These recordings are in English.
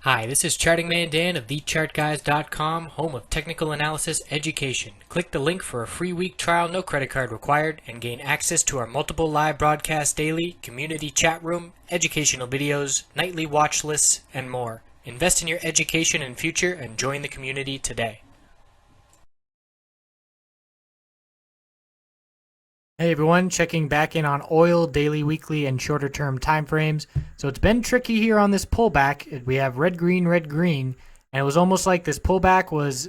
Hi, this is Charting Man Dan of TheChartGuys.com, home of technical analysis education. Click the link for a free week trial, no credit card required, and gain access to our multiple live broadcasts daily, community chat room, educational videos, nightly watch lists, and more. Invest in your education and future and join the community today. Hey everyone, checking back in on oil, daily, weekly, and shorter term time frames. So it's been tricky here on this pullback. We have red, green, and it was almost like this pullback was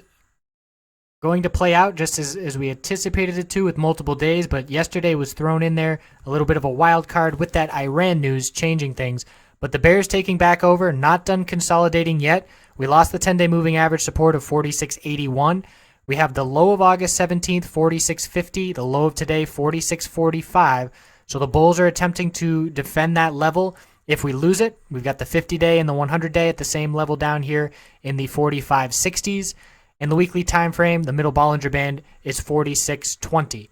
going to play out just as we anticipated it to with multiple days, but yesterday was thrown in there, a little bit of a wild card with that Iran news changing things. But the bears taking back over, not done consolidating yet. We lost the 10-day moving average support of 46.81. We have the low of August 17th, 46.50, the low of today, 46.45. So the bulls are attempting to defend that level. If we lose it, we've got the 50-day and the 100-day at the same level down here in the 45.60s. In the weekly time frame, the middle Bollinger Band is 46.20.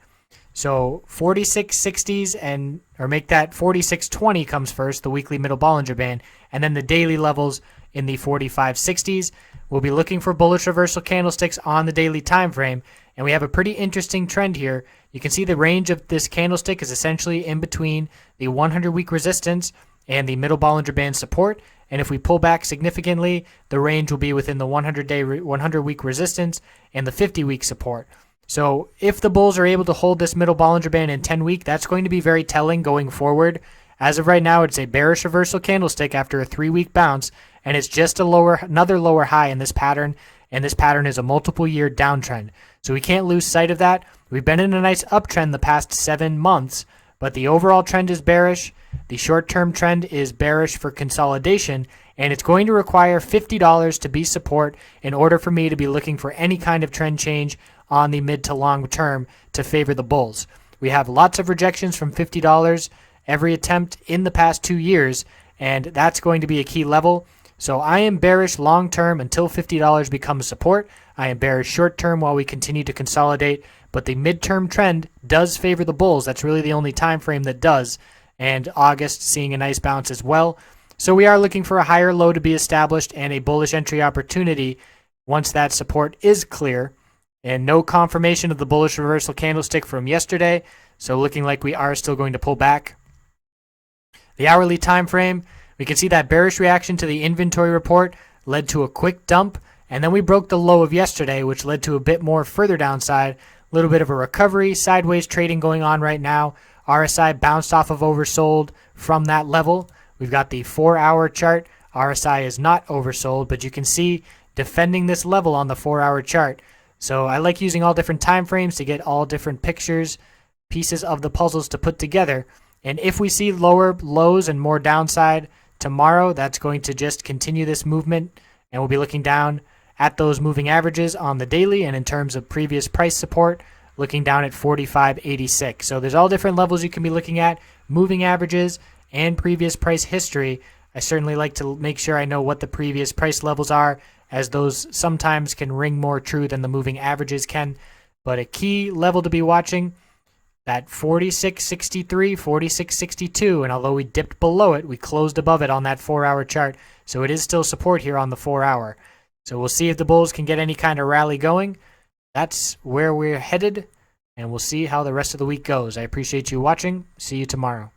So 46.60s or make that 46.20 comes first, the weekly middle Bollinger Band, and then the daily levels in the 45.60s. We'll be looking for bullish reversal candlesticks on the daily time frame, and we have a pretty interesting trend here. You can see the range of this candlestick is essentially in between the 100-week resistance and the middle Bollinger Band support, and if we pull back significantly, the range will be within the 100-week resistance and the 50-week support. So if the bulls are able to hold this middle Bollinger Band in 10-week, that's going to be very telling going forward. As of right now, it's a bearish reversal candlestick after a 3-week bounce, and it's just another lower high in this pattern, and this pattern is a multiple-year downtrend. So we can't lose sight of that. We've been in a nice uptrend the past 7 months, but the overall trend is bearish. The short-term trend is bearish for consolidation, and it's going to require $50 to be support in order for me to be looking for any kind of trend change on the mid to long term to favor the bulls. We have lots of rejections from $50 every attempt in the past 2 years, and that's going to be a key level. So I am bearish long term until $50 becomes support. I am bearish short term while we continue to consolidate, but the midterm trend does favor the bulls. That's really the only time frame that does, and August seeing a nice bounce as well. So we are looking for a higher low to be established and a bullish entry opportunity once that support is clear, and no confirmation of the bullish reversal candlestick from yesterday, so looking like we are still going to pull back. The hourly time frame, we can see that bearish reaction to the inventory report led to a quick dump, and then we broke the low of yesterday, which led to a bit more further downside, a little bit of a recovery, sideways trading going on right now. RSI bounced off of oversold from that level. We've got the 4-hour chart. RSI is not oversold, but you can see defending this level on the 4-hour chart. So I like using all different time frames to get all different pictures, pieces of the puzzles to put together. And if we see lower lows and more downside tomorrow, that's going to just continue this movement, and we'll be looking down at those moving averages on the daily, and in terms of previous price support, looking down at 45.86. So there's all different levels you can be looking at, moving averages and previous price history. I certainly like to make sure I know what the previous price levels are, as those sometimes can ring more true than the moving averages can. But a key level to be watching, that 46.63, 46.62, and although we dipped below it, we closed above it on that 4-hour chart. So it is still support here on the 4-hour. So we'll see if the bulls can get any kind of rally going. That's where we're headed, and we'll see how the rest of the week goes. I appreciate you watching. See you tomorrow.